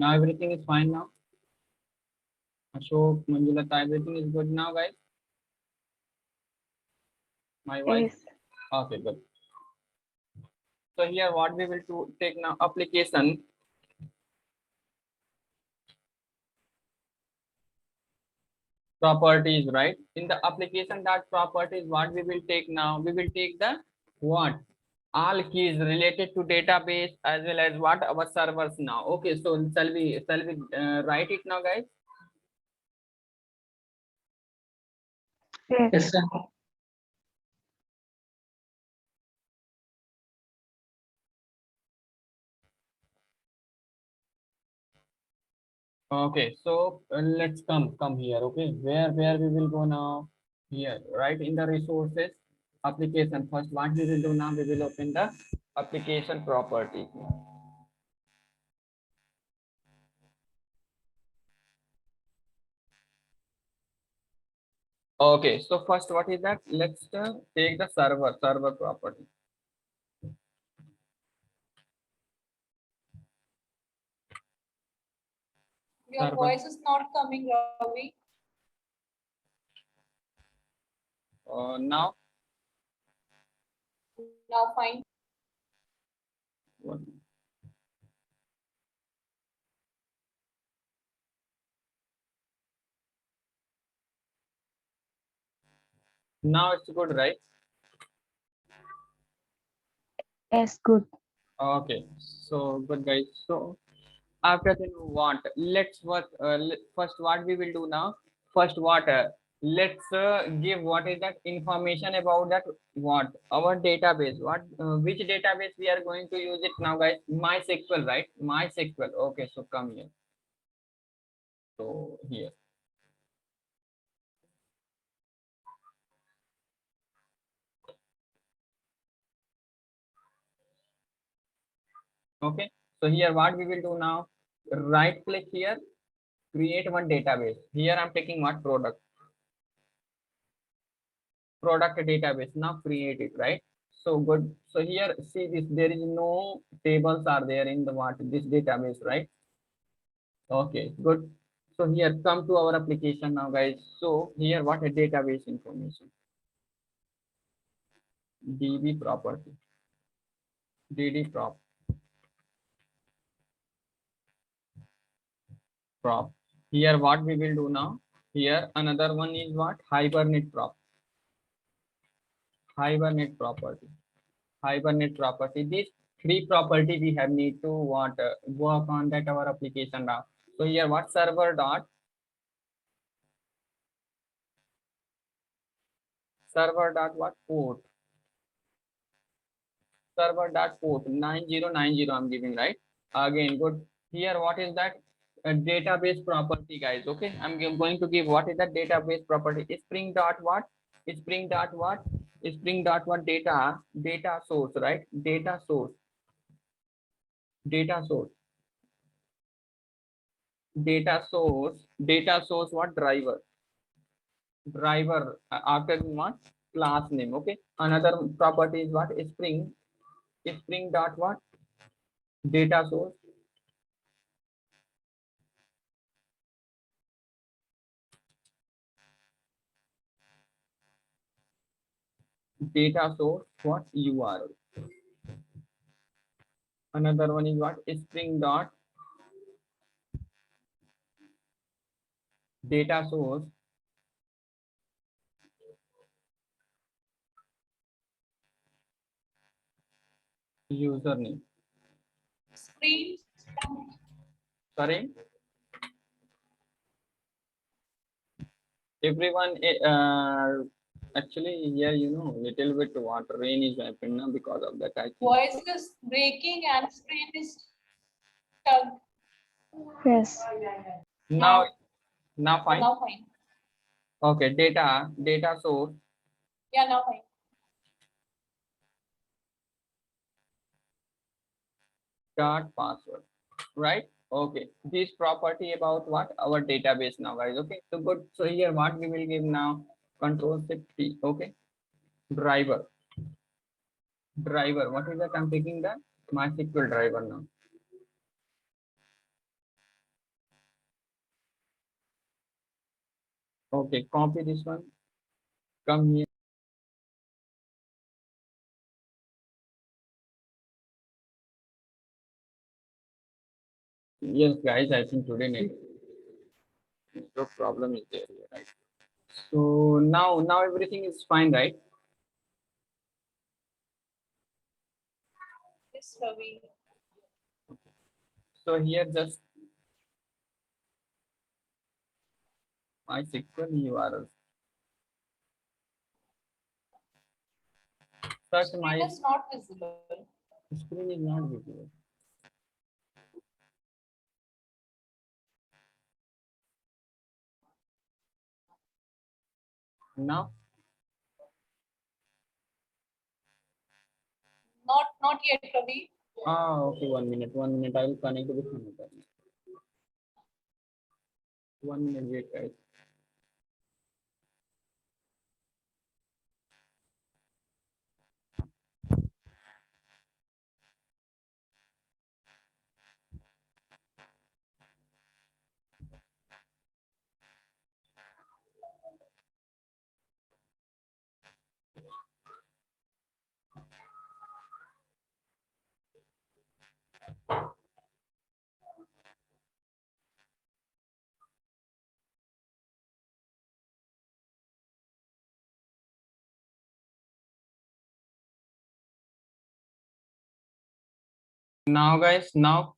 Now everything is fine now. Ashok, Manjulata, everything is good now, guys. My voice. Yes. Okay, good. So here what we will do, take now application. Properties, right? In the application that properties, what we will take now, we will take the what? All keys related to database as well as what our servers now. Okay, so shall we write it now, guys? Yes. Yes, sir. Okay, so let's come here. Okay, where we will go now? Here, right in the resources application. First, what we will do now? We will open the application property. Okay, so first, what is that? Let's take the server property. Your Server. voice is not coming, Ravi. Now, Now fine. now it's good, right? Yes. Good. Okay, so good, guys. So after then what? Let's what? First, what we will do now? First, what? Let's give what is that information about that what our database. What which database we are going to use it now, guys? MySQL, right? MySQL. Okay, so come here. So here. Okay, so here what we will do now? Right click here, create one database. Here I'm taking what product database. Now create it, right? So good. So here see this, there is no tables are there in the what this database, right? Okay, good. So here come to our application now, guys. So here what a database information, DB property, DD prop. Here what we will do now? Here another one is what Hibernate property. Hibernate property. These three property we have need to what work on that our application now. So here what server dot what port, server dot port 9090 I'm giving, right? Again good. Here what is that database property, guys? Okay, going to give what is that database property. Spring dot what, spring dot what, spring dot what data source, right? Data source, data source, data source what driver after what class name. Okay, another property is what spring dot what data source, what URL. Another one is what spring dot data source username. Screen. Sorry, everyone actually here little bit what rain is happening now, because of that I think. Voice is breaking and screen is stuck. Yes. Now now fine. Now fine. Okay, data source Yeah, now fine. dot password, right? Okay, this property about what our database now, guys. Okay, so good. So here what we will give now, control shift T. Okay, driver, what is that? I'm taking the MySQL driver now. Okay, copy this one. Come here. Yes, guys, I think today network problem is there, right? So now everything is fine, right? Yes, Ravi. So here just my SQL URL. Search Screen my is not visible. screen is not visible. Now, Not yet, Ravi. okay, 1 minute, 1 minute. I will connect with another. 1 minute, wait, guys. Now, guys, now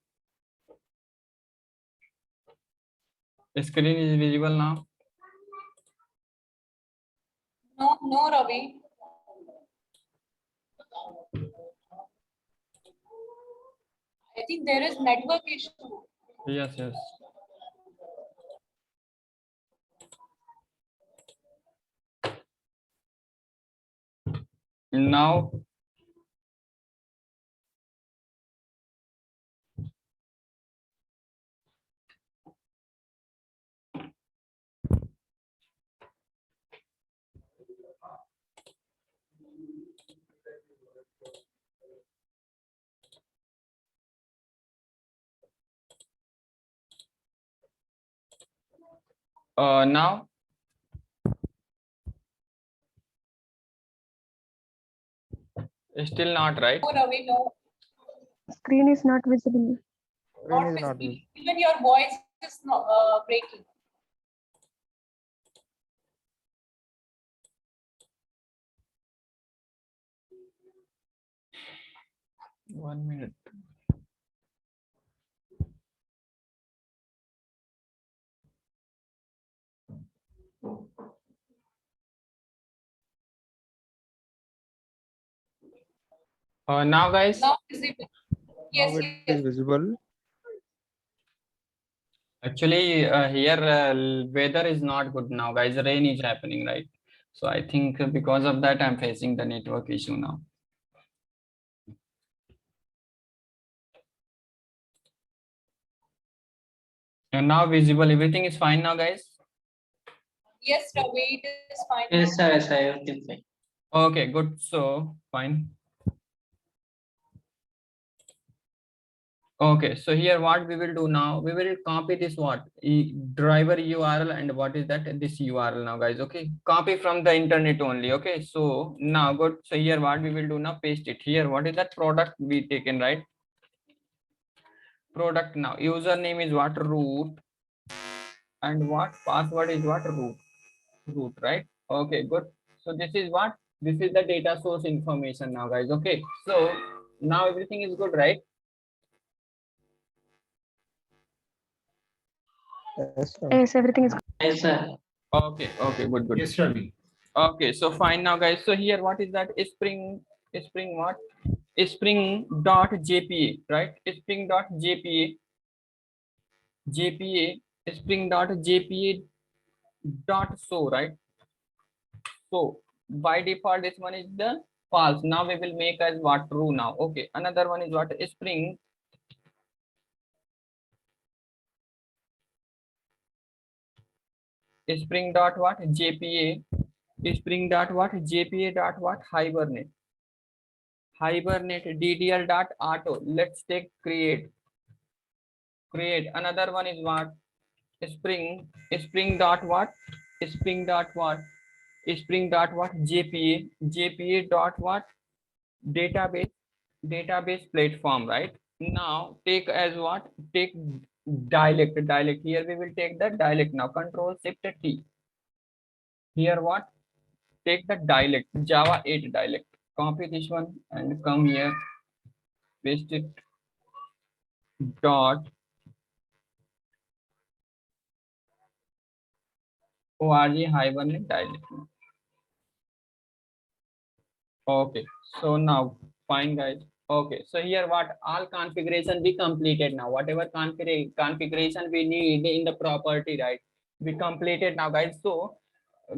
the screen is visible now. No, Ravi. I think there is network issue. Yes, yes. Now, now, still not right. No, Ravi, no. Screen is not visible. Screen Not is not visible. visible. Even your voice is not, breaking. One minute. Now, guys. Now visible. Yes, Now it yes. is visible. Actually, here weather is not good now, guys. Rain is happening, right? So I think because of that, I'm facing the network issue now. And now visible, everything is fine now, guys. Yes, Ravi, it is fine. Yes, sir. Yes, sir. Everything fine. Okay, good. So fine. Okay, so here what we will do now, we will copy this what driver URL and what is that this URL now, guys. Okay, copy from the internet only. Okay, so now good. So here what we will do now, paste it here. What is that product we taken, right? Product. Now username is what, root, and what password is what, root, right? Okay, good. So this is what, this is the data source information now, guys. Okay, so now everything is good, right? Yes, sir. Yes, everything is good. Yes, sir. Okay, good. Yes, Ravi. Okay, so fine now, guys. So here what is that, spring what, spring dot jpa, right? Spring dot jpa, spring dot jpa dot show, right? So by default this one is the false. Now we will make as what, true now. Okay, another one is what, spring dot what, jpa, spring dot what, jpa dot what, hibernate ddl dot auto. Let's take create. Another one is what, spring dot what, Spring dot what? Spring dot what? JPA. JPA dot what? Database. Database platform, right? Now take as what? Take dialect. Dialect. Here we will take the dialect now. Control Shift T. Here what? Take the dialect. Java 8 dialect. Copy this one and come here. Paste it. Dot org dialect. Okay, so now fine guys. Okay, so here what all configuration we completed now. Whatever configuration we need in the property, right? We completed now, guys. So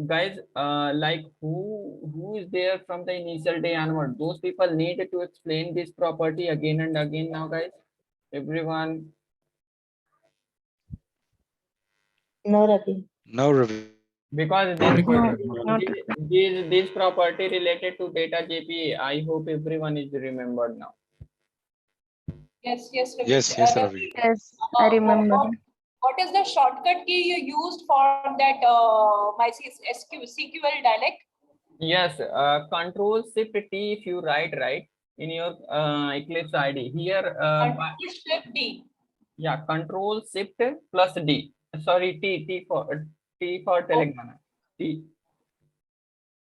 guys, like who is there from the initial day onward? Those people need to explain this property again and again now, guys. Everyone. No, Ravi. No, Ravi. Because Not this required. not this property related to data JPA. I hope everyone is remembered now. Yes, yes, Ravi. Yes, yes, Ravi. yes, I remember. What is the shortcut key you used for that MySQL dialect? Yes, Control Shift T if you write right in your Eclipse IDE. Here, Control Shift D. yeah, Control Shift plus D. Sorry, T for Telangana. T.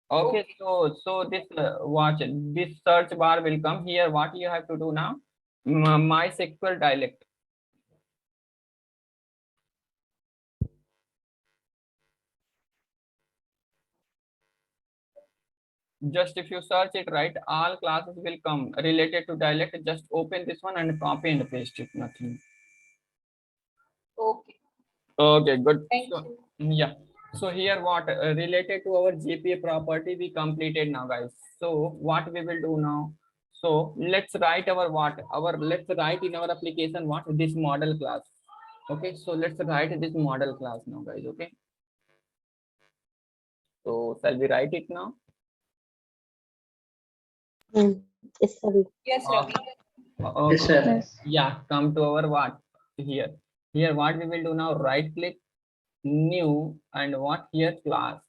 Okay, so this watch this search bar will come here. What you have to do now? MySQL dialect. Just if you search it right, all classes will come related to dialect. Just open this one and copy and paste it. Nothing. Okay, Okay, good. thank So, you. yeah. So here what related to our GPA property we completed now, guys. So what we will do now? So let's write our what? Let's write in our application what? This model class. Okay, so let's write this model class now, guys. Okay. So shall we write it now? Yes, Ravi. Yes, Ravi. Okay. Yes, Yeah, come to our what? Here. Here what we will do now? Right click, new, and what here class.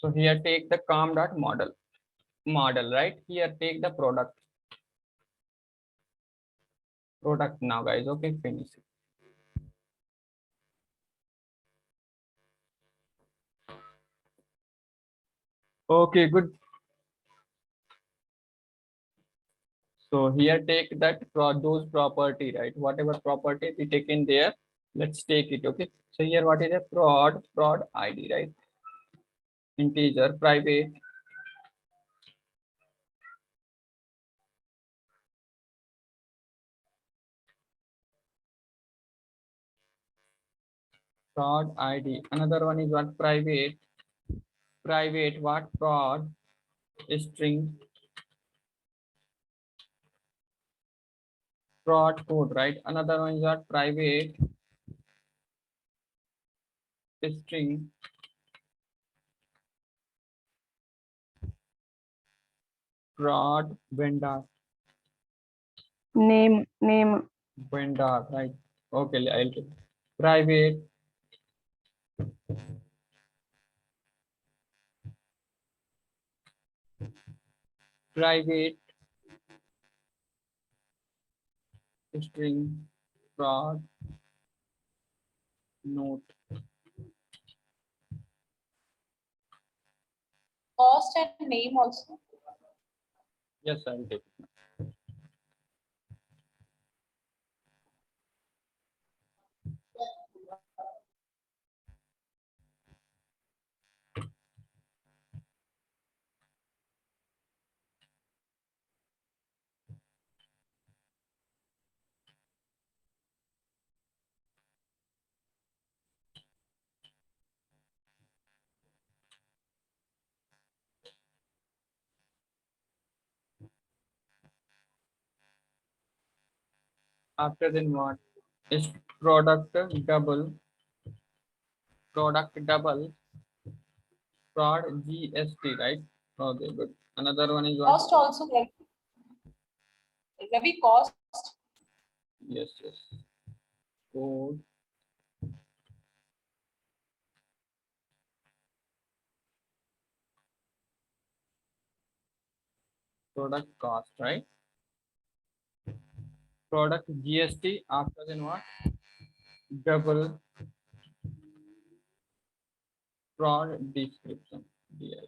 So here take the com.model, right? Here take the product now, guys. Okay, finish it. Okay, good. So here take that those property, right? Whatever property we take in there, let's take it. Okay. So here what is a prod ID, right? Integer private. Prod ID. Another one is what? Private what? Prod string prod code, right? Another one is what? Private string prod vendor, name, right? Okay, I'll take private string prod note. Cost and name also. Yes, I'll take it. After then what is product double prod GST, right? Okay, good. Another one is what? Cost also, Ravi. Ravi, cost. Yes. Code Product cost, right? Product GST, after then what? Double fraud description. DI.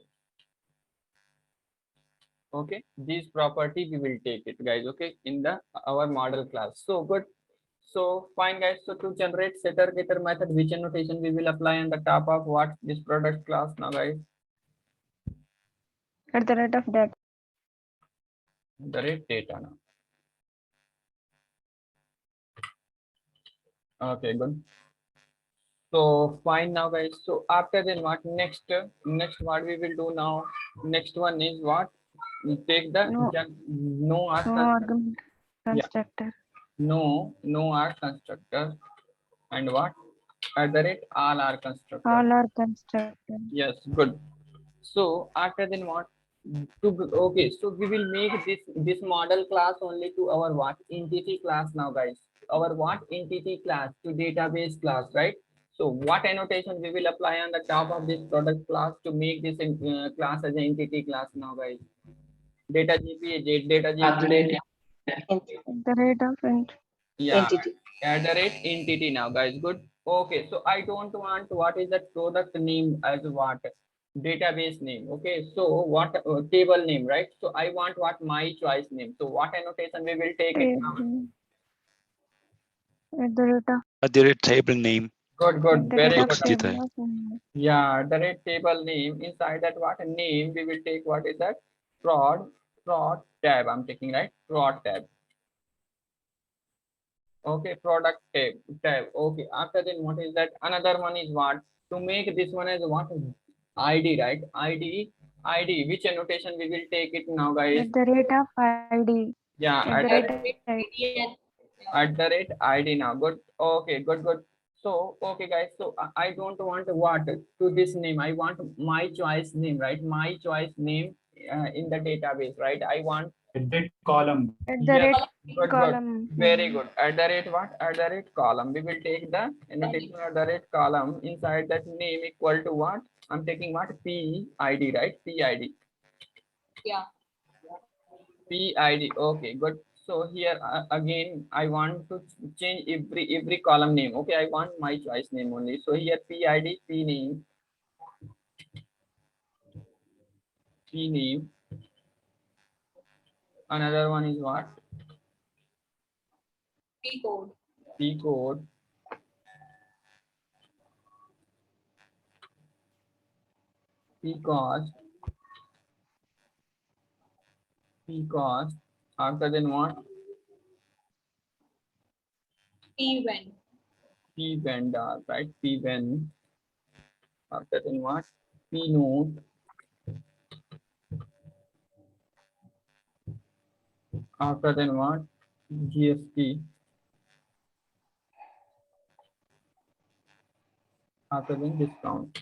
Okay, these property we will take it, guys. Okay, in the our model class. So good. So fine, guys. So to generate setter getter method, which annotation we will apply on the top of what this product class now, guys? At the rate of that. The rate data now. Okay, good. So fine now, guys. So after then what next? Next what we will do now? Next one is what? We take the No. no art No constructor. argument constructor. No art constructor, and what? At the rate all are constructor. All are constructor. Yes, good. So after then what? Okay, so we will make this model class only to our what entity class now, guys. Our what entity class to database class, right? So what annotation we will apply on the top of this product class to make this class as an entity class now, guys? Data GP, data GP. At the rate of Yeah, Entity. at the rate entity now, guys. Good. Okay, so I don't want what is that product name as what database name. Okay, so what table name, right? So I want what my choice name. So what annotation we will take it now? at the rate of At the rate table name. Good, good, at the very rate of good. Detail. table of name. Yeah, the rate table name. Inside that what name we will take what is that fraud tab. I'm taking right fraud tab. Okay, product tab. Okay, after then what is that? Another one is what? To make this one as what? ID, right? ID. Which annotation we will take it now, guys? At the rate of ID. Yeah, At the rate of Yeah. at the rate ID now. Good. Okay, good, good. So, okay, guys. So I don't want what to this name. I want my choice name, right? My choice name in the database, right? I want Edit column. at the yes, rate good, good. column. Very good. At the rate what? At the rate column. We will take the annotation at the rate column. Inside that name equal to what? I'm taking what? PID, right? PID. Yeah. PID. Okay, good. So here again, I want to change every column name. Okay, I want my choice name only. So here PID, P name. Another one is what? P code. P code. P cost. P cost. After then what? P when. P vendor, right? P when. After then what? P note. After then what? GST. After then discount.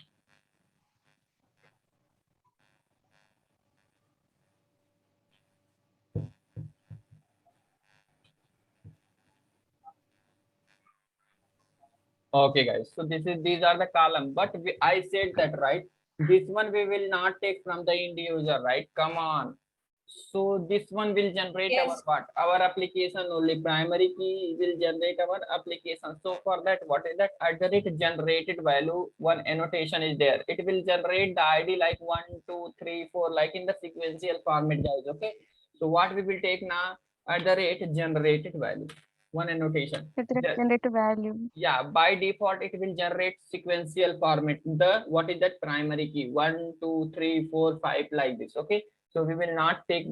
Okay, guys. So these are the column, but I said that right. This one we will not take from the end user, right? Come on. So this one will generate our Yes. what? Our application only. Primary key will generate our application. So for that, what is that? At the rate generated value, one annotation is there. It will generate the ID like 1, 2, 3, 4, like in the sequential format, guys. Okay. So what we will take now? At the rate generated value, one annotation. At the rate generated value. Yeah, by default it will generate sequential format. The what is that primary key? 1, 2, 3, 4, 5 like this. Okay. So we will not take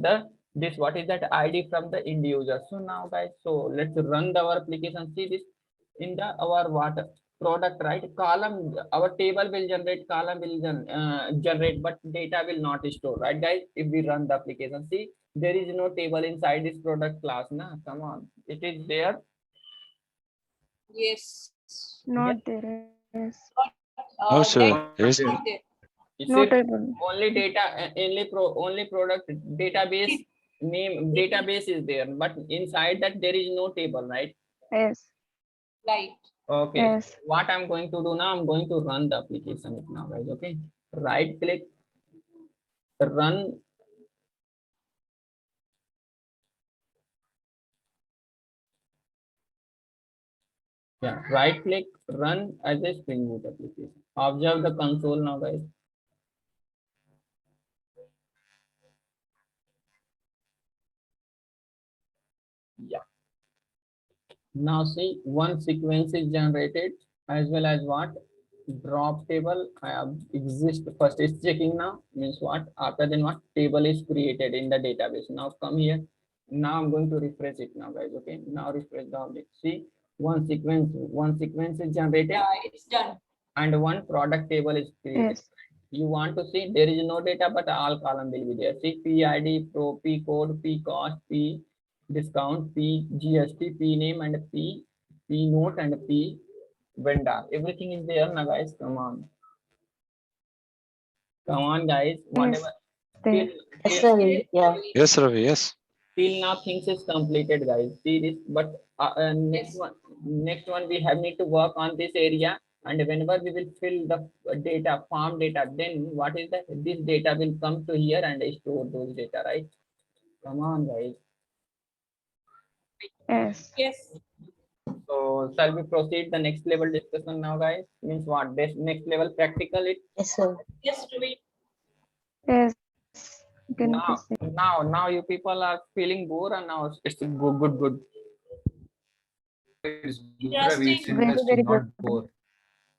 this what is that ID from the end user. So now guys, so let's run our application. See this in the our what product, right? Column, our table will generate, column will generate, but data will not store, right guys? If we run the application, see there is no table inside this product class. Nah, come on, it is there. Yes. Not there. Yes. No, sir. Not Yes. there. It's No a- table. only data, only product database name database is there, but inside that there is no table, right? Yes. Right. Okay. Yes. What I'm going to do now, I'm going to run the application now, guys. Okay. Right click, run. Yeah, right click, run as a Spring Boot application. Observe the console now, guys. Yeah. Now see, one sequence is generated as well as what? Drop table I have exist first is checking now means what? After then what? Table is created in the database. Now come here. Now I'm going to refresh it now, guys. Okay. Now refresh the object. See, one sequence is generated Yeah, it's done. and one product table is created. Yes. You want to see there is no data, but all column will be there. See, PID, Pro, P code, P cost, P discount, P GST, P name, and P note, and P vendor. Everything is there now, guys. Come on, guys. Whatever. There. Yes, sir. Yeah. Yes, Ravi. Yes. Till now things is completed, guys. See this, but Yes. next one we have need to work on this area, and whenever we will fill the data, farm data, then what is that? This data will come to here and store those data, right? Come on, guys. Yes. Yes. So shall we proceed the next level discussion now, guys? Means what? This next level practical it. Yes, sir. Yes, Ravi. Yes. You can Now, proceed. now you people are feeling bored, and now it's good. It's Interesting. It's Very, interesting, very not good. bore.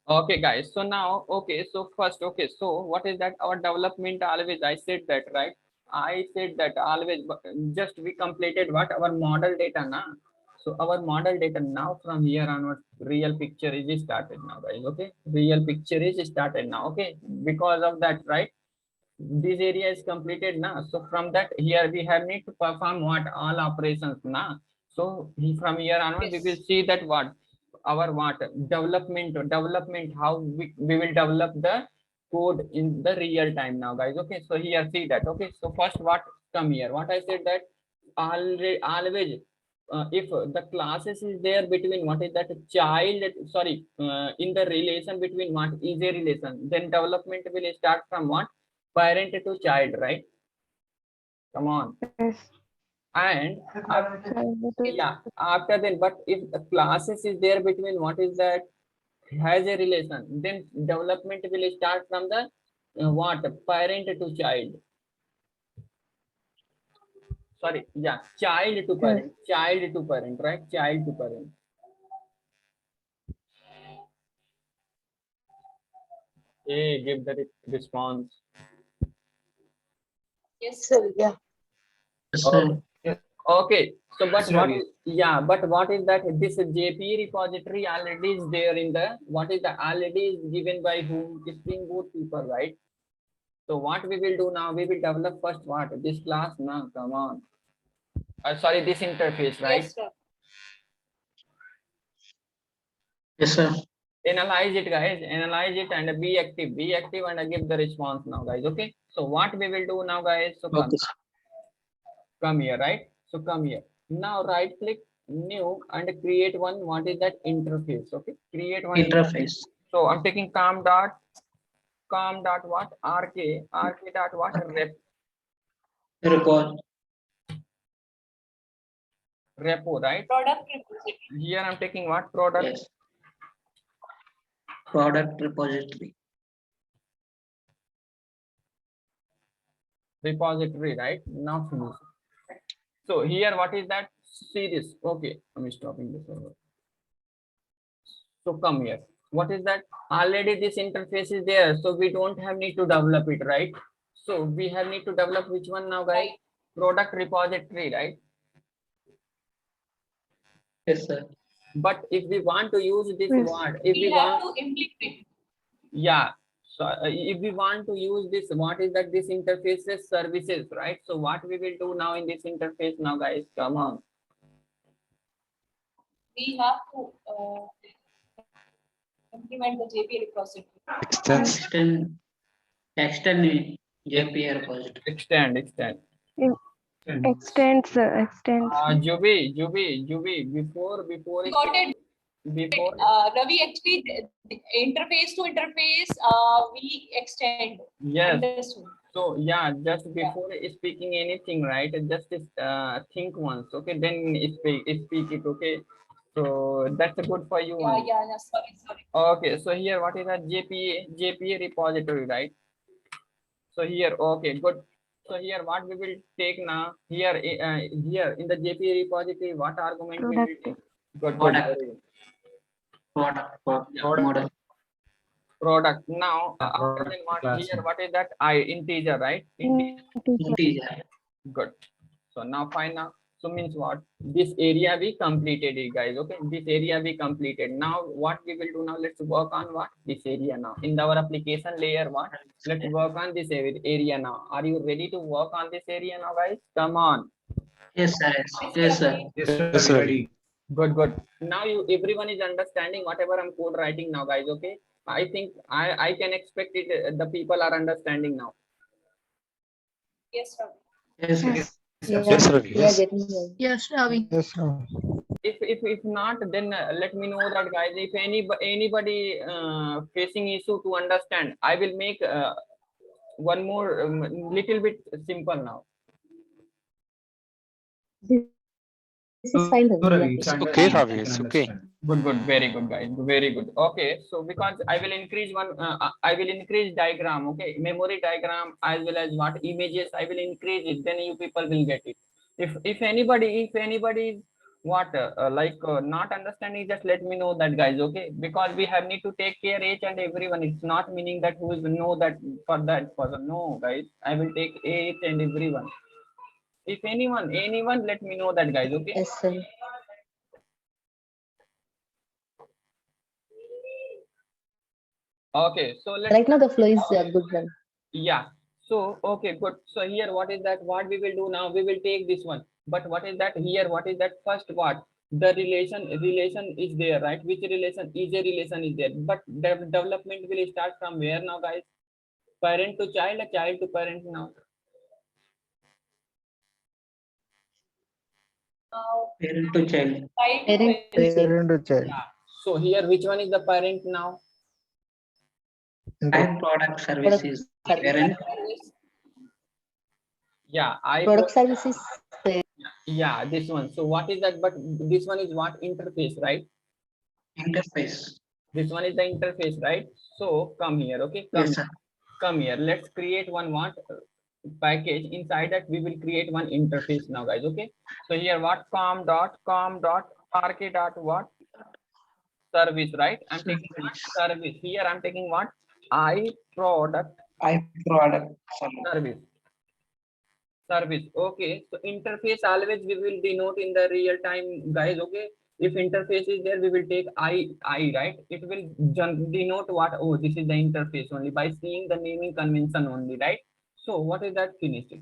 Okay, guys. So now, okay. So first, okay. So what is that? Our development always. I said that, right? I said that always. But just we completed what our model data now. So our model data now from here onwards, real picture is started now, guys. Okay, real picture is started now. Okay, because of that, right? This area is completed now. So from that here we have need to perform what all operations now. So from here onwards we will see that what our what development how we will develop the code in the real time now, guys. Okay, so here see that. Okay, so first what come here, what I said that always if the classes is there between what is that child, sorry, in the relation between what is a relation, then development will start from what? Parent to child, right? Come on. Yes. And Child to- yeah, after then, but if the classes is there between what is that has a relation, then development will start from the what? Parent to child. Sorry, yeah, child to parent, right? Child to parent. Hey, give the response. Yes. Sir, yeah. Okay, so but Yes, what Ravi. is, yeah, but what is that? This JP repository already is there in the what is the already is given by whom? Spring Boot people, right? So what we will do now? We will develop first what? This class now. Come on. Sorry, this interface, right? Yes, sir. Yes, sir. Analyze it, guys. Analyze it and be active. Be active and give the response now, guys. Okay. So what we will do now, guys? So come, Okay, sir. come here, right? So come here. Now right click new and create one. What is that interface? Okay. Create one Interface. So I'm taking com dot what? RK dot what? Report. Repo, right? Product repository. Here I'm taking what? Product. Yes. Product repository. Repository, right? Now finish. So here, what is that? Series. Okay, I'm stopping the server. So come here. What is that? Already this interface is there, so we don't have need to develop it, right? So we have need to develop which one now, guys? Right. Product repository, right? Yes, sir. But if we want to use this Yes. word, if We we have want, to implement. yeah. So if we want to use this, what is that? This interfaces services, right? So what we will do now in this interface now, guys? Come on. We have to implement the JP repository. Extends. Extend JPA repository. Extend. Extends. Jubi, Got it. before, Ravi, actually, the interface to interface, we extend. yes. Understood. So yeah, just before speaking anything, right? Just think once, okay? Then speak it, okay? So that's a good for you. Yeah, only. yeah, sorry. Okay, so here what is that JPA repository, right? So here, okay, good. So here what we will take now, here here in the JPA repository, what argument we will Product. take? Good, Product. very good. Product model. Product. Now, after Product then what class. here, what is that? Integer, right? Integer. Integer. Good. So now fine now. So means what? This area we completed it, guys. Okay, this area we completed. Now what we will do now? Let's work on what? This area now. In our application layer, what? Let's work on this area now. Are you ready to work on this area now, guys? Come on. Yes, sir. Yes, sir. Yes, sir. Good, good. Now you everyone is understanding whatever I'm code writing now, guys. Okay. I think I can expect it. The people are understanding now. Yes, sir. Yes, sir. Yes, Ravi. We are getting it. Yes, Ravi. If not, then let me know that, guys. If anybody facing issue to understand, I will make one more little bit simple now. This is fine. Ravi. It's okay, Ravi. It's okay. Good, good, very good, guys, very good. Okay, so because I will increase I will increase diagram, okay, memory diagram as well as what images I will increase it. Then you people will get it. If anybody is what not understanding, just let me know that, guys. Okay, because we have need to take care each and everyone. It's not meaning that who is know that for that person. No, guys, I will take each and everyone. If anyone, let me know that, guys. Okay. Yes, sir. Okay, so let's Right now the flow is a good one. yeah. So okay, good. So here what is that? What we will do now? We will take this one. But what is that here? What is that first what? The relation is there, right? Which relation is a relation is there? But development will start from where now, guys? Parent to child, or child to parent now? Now, Parent to child. Parent to child. Yeah. So here which one is the parent now? I product services. Parent. Yeah, Product services. yeah, this one. So what is that? But this one is what? Interface, right? Interface. This one is the interface, right? So come here, okay? Yes, sir. Come here. Let's create one what package. Inside that we will create one interface now, guys. Okay. So here what com dot rk dot what service, right? I'm taking what? Service. Here I'm taking what? I product I product service. Okay. So interface always we will denote in the real time, guys. Okay. If interface is there, we will take I, right? It will denote what? Oh, this is the interface only by seeing the naming convention only, right? So what is that? Finished it.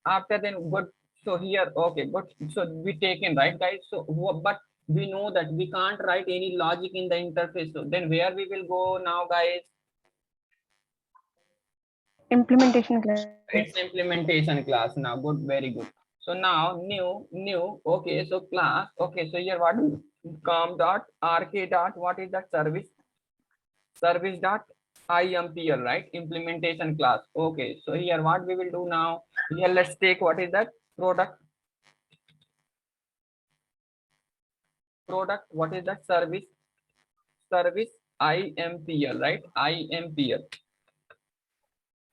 After then, good. So here, okay, good. So we taken, right, guys? So but we know that we can't write any logic in the interface. So then where we will go now, guys? Implementation class. It's implementation class now. Good, very good. So now new. Okay, so class. Okay, so here what? Com dot rk dot what is that service? Service dot IMPL, right? Implementation class. Okay, so here what we will do now? Here let's take what is that? Product. What is that? Service IMPL, right?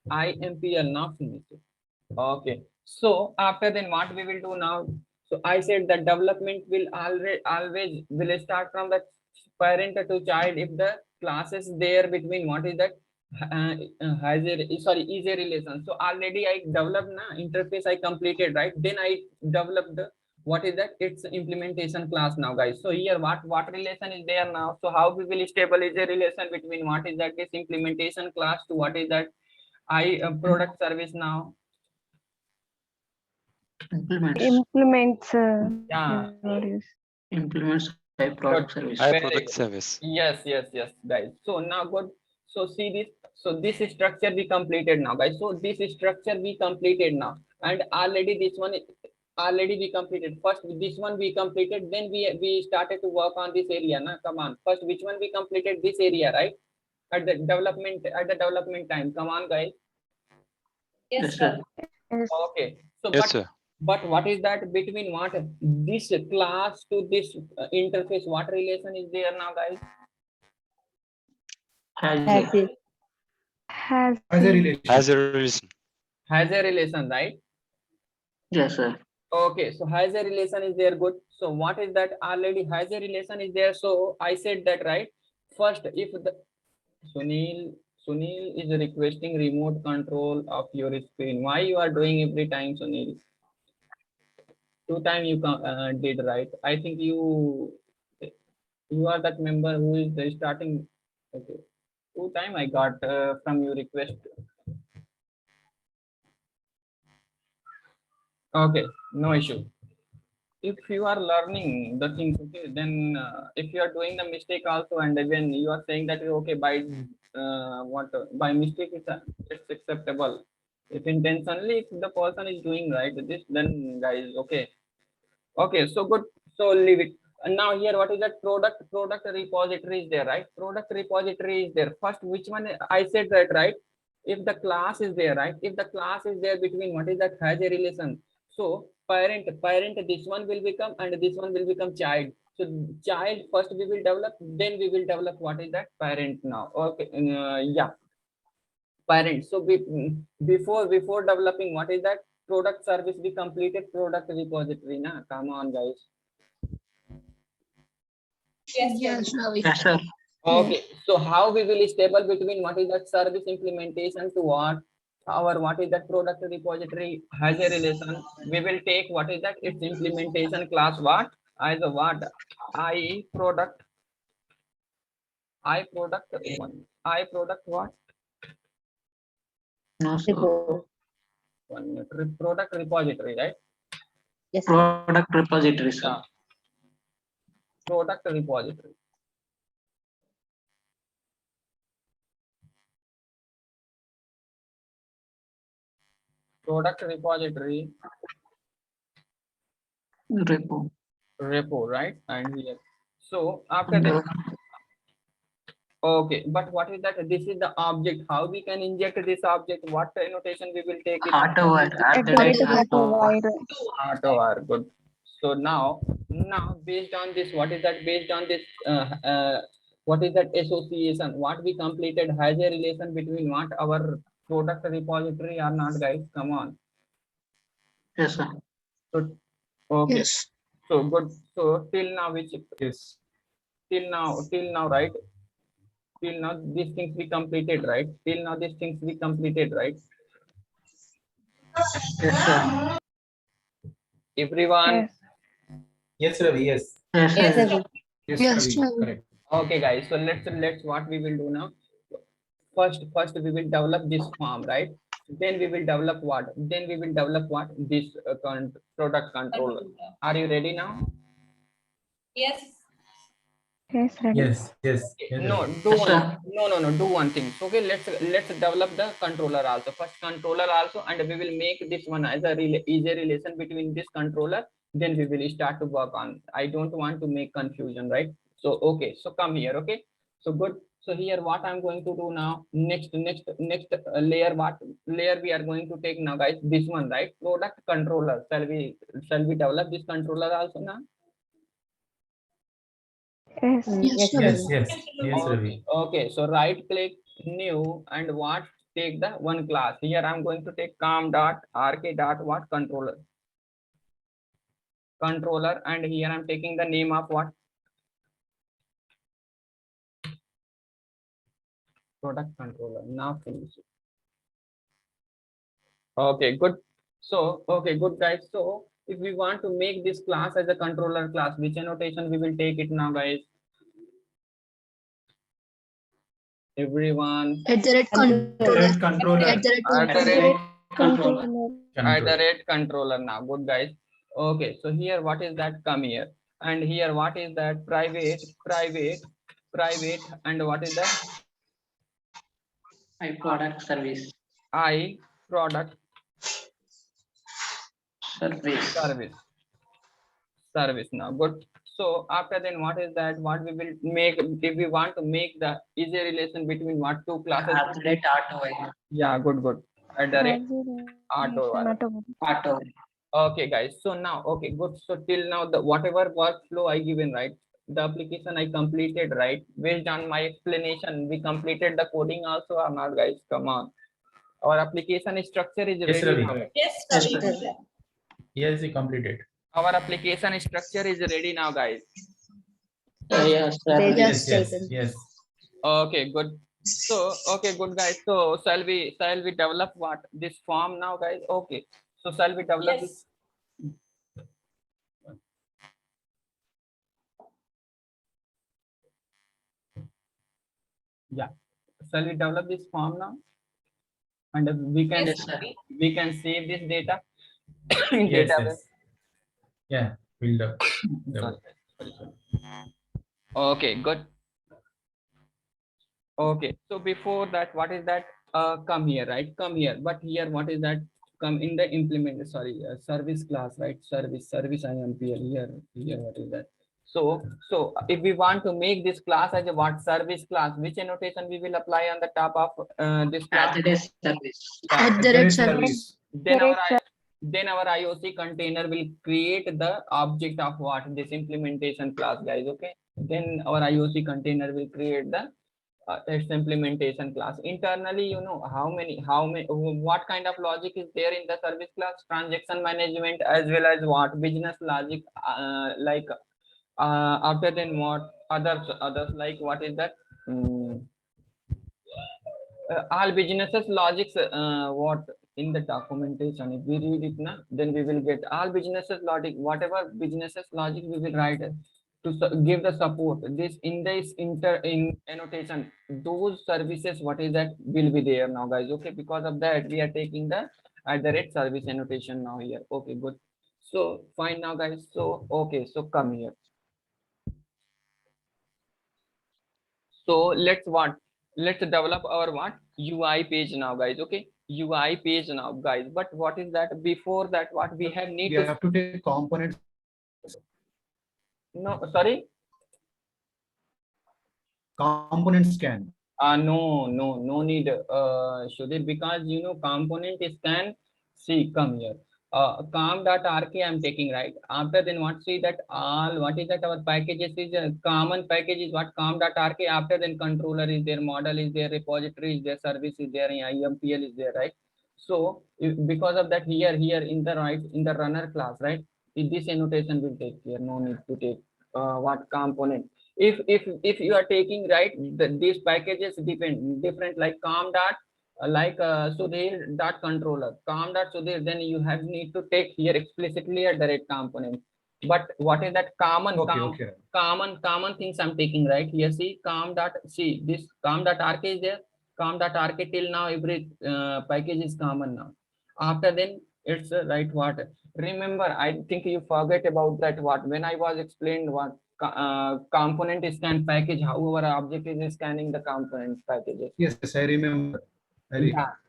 IMPL now finished. Okay, so after then what we will do now? So I said that development will always will start from the parent to child if the classes there between what is that is a relation. So already I developed na interface, I completed, right? Then I developed the what is that? It's implementation class now, guys. So here what relation is there now? So how we will establish a relation between what is that this implementation class to what is that product service now? Implements. Yeah. Implements I product service. I Very product good. service. Yes, guys. So now good. So see this. So this structure we completed now, guys. So this structure we completed now, and already this one already we completed. First this one we completed, then we started to work on this area. Now come on. First which one we completed? This area, right? At the development time. Come on, guys. Yes, sir. Yes. Okay. So Yes, sir. But what is that between what this class to this interface? What relation is there now, guys? Has Has a a Has As a a relation. Has a relation. Has a relation, right? yes, sir. Okay, so has a relation is there, good. So what is that? Already has a relation is there. So I said that, right? First, if the Sunil is requesting remote control of your screen. Why you are doing every time, Sunil? Two time you did, right? I think you are that member who is starting. Okay, two time I got from your request. Okay, no issue. If you are learning the things, okay, then if you are doing the mistake also, and then you are saying that okay, by by mistake it's acceptable. If intentionally, if the person is doing right this, then guys, okay, okay, so good. So leave it. And now here, what is that? Product repository is there, right? Product repository is there. First, which one I said that, right? If the class is there, right? If the class is there between what is that has a relation. So parent, this one will become and this one will become child. So child first we will develop, then we will develop what is that parent now. Okay, yeah, parent. So before developing what is that product service, we completed product repository. Na, come on, guys. Yes, Yes, sir. Okay, so how we will stable between what is that service implementation to what our what is that product repository has a relation. We will take what is that its implementation class what as a what I product what No, sir. repo. 1 minute product repository, right? Yes, sir. Product repository, sir. Yeah, product repository. Product repository Repo. repo, right? And here, so after that, okay, but what is that? This is the object. How we can inject this object? What annotation we will take it? Hardware at the at rate the repo. Auto good. So now based on this, what is that? Based on this, what is that association? What we completed has a relation between what our product repository or not, guys? Come on. Yes, sir. So okay. Yes. So good. So till now, which Yes. till now, right? Till now, these things we completed, right? Till now, these things we completed, right? Yes, sir. Everyone. yes. Yes, Ravi. Yes. Yes, Yes, sir. sir. Yes, Yes. Ravi. Correct. Okay, guys. So let's what we will do now. First we will develop this form, right? Then we will develop what? Then we will develop what? This product controller. Are you ready now? Yes. Yes, ready. Yes. Yes. Yes, No, Ravi. do Yes, one. sir. No. Do one thing. Okay, let's develop the controller also. First controller also, and we will make this one as a easy relation between this controller. Then we will start to work on. I don't want to make confusion, right? So okay, so come here. Okay, so good. So here, what I'm going to do now? Next layer. What layer we are going to take now, guys? This one, right? Product controller. Shall we develop this controller also now? Yes. Yes, sir. Yes. Yes. Yes, Ravi. Okay, so right click new and what take the one class. Here I'm going to take com.rk dot what controller and here I'm taking the name of what product controller. Now finish it. Okay, good. So okay, good guys. So if we want to make this class as a controller class, which annotation we will take it now, guys? Everyone. At the rate controller. Controller. At the rate At the controller. rate Controller. at the rate controller now, good guys. Okay, so here what is that? Come here, and here what is that? Private, and what is that? I product service. I product Service. service now, good. So after then, what is that? What we will make if we want to make the easy relation between what two classes? At the rate auto. Yeah, good. At the rate Has a auto. relation, auto. Auto. Okay, guys. So now, okay, good. So till now, the whatever workflow I given, right? The application I completed, right? Based on my explanation, we completed the coding also or not, guys? Come on. Our application structure is Yes, ready Ravi. now. Yes, Yes, Ravi. sir. Yes, he completed. Our application structure is ready now, guys. Yes, sir. They Yes, just yes, taken. yes. Okay, good. So, okay, good, guys. So shall we develop what this form now, guys? Okay. So shall we develop this? Yes. Yeah. Shall we develop this form now? And we can Yes, sir. we can save this data in Yes, database. yes. Yeah, will do. Sorry. Okay, good. Okay, so before that, what is that? Come here, right? Come here. But here, what is that? Come in the implement. Sorry, service class, right? Service IMPL here. Here, what is that? So if we want to make this class as a what service class, which annotation we will apply on the top of this class? At the service. At the rate service. Then Correct, sir. then our IOC container will create the object of what this implementation class, guys. Okay. Then our IOC container will create the its implementation class. Internally, you know what kind of logic is there in the service class? Transaction management as well as what business logic, like after then what others like what is that? All businesses logics, what in the documentation, if we read it now, then we will get all businesses logic, whatever businesses logic we will write it to give the support this in this in annotation, those services what is that will be there now, guys. Okay, because of that we are taking the at the rate service annotation now here. Okay, good. So fine now, guys. So okay, so come here. So let's develop our what UI page now, guys. Okay, UI page now, guys. But what is that? Before that, what we have need We to have to take components. no, sorry. Component scan. No need, Sudhir, because you know component scan. See, come here. Com.rk I'm taking, right. After then what, see that all what is that our packages is a common package is what com.rk. After then controller is there, model is there, repository is there, service is there, IMPL is there, right. So because of that here in the right in the runner class, right, this annotation will take care. No need to take what component. If you are taking, right, these packages different like com dot like Sudhir dot controller, com dot Sudhir, then you have need to take here explicitly a direct component. But what is that common Okay. common things I'm taking, right here? See com dot, see this com dot rk is there, com dot rk till now every package is common now. After then it's right what, remember I think you forget about that what when I was explained what component scan package, how our object is scanning the component packages. Yes, I remember.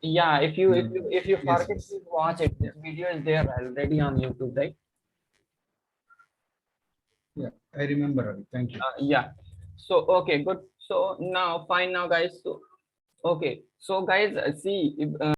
Yeah. If you Yes, forget, yes. please watch it. This video is there already on YouTube, right? Yeah, I remember, Ravi. Thank you. Yeah. So okay, good. So now fine now, guys. So okay. So guys, see if,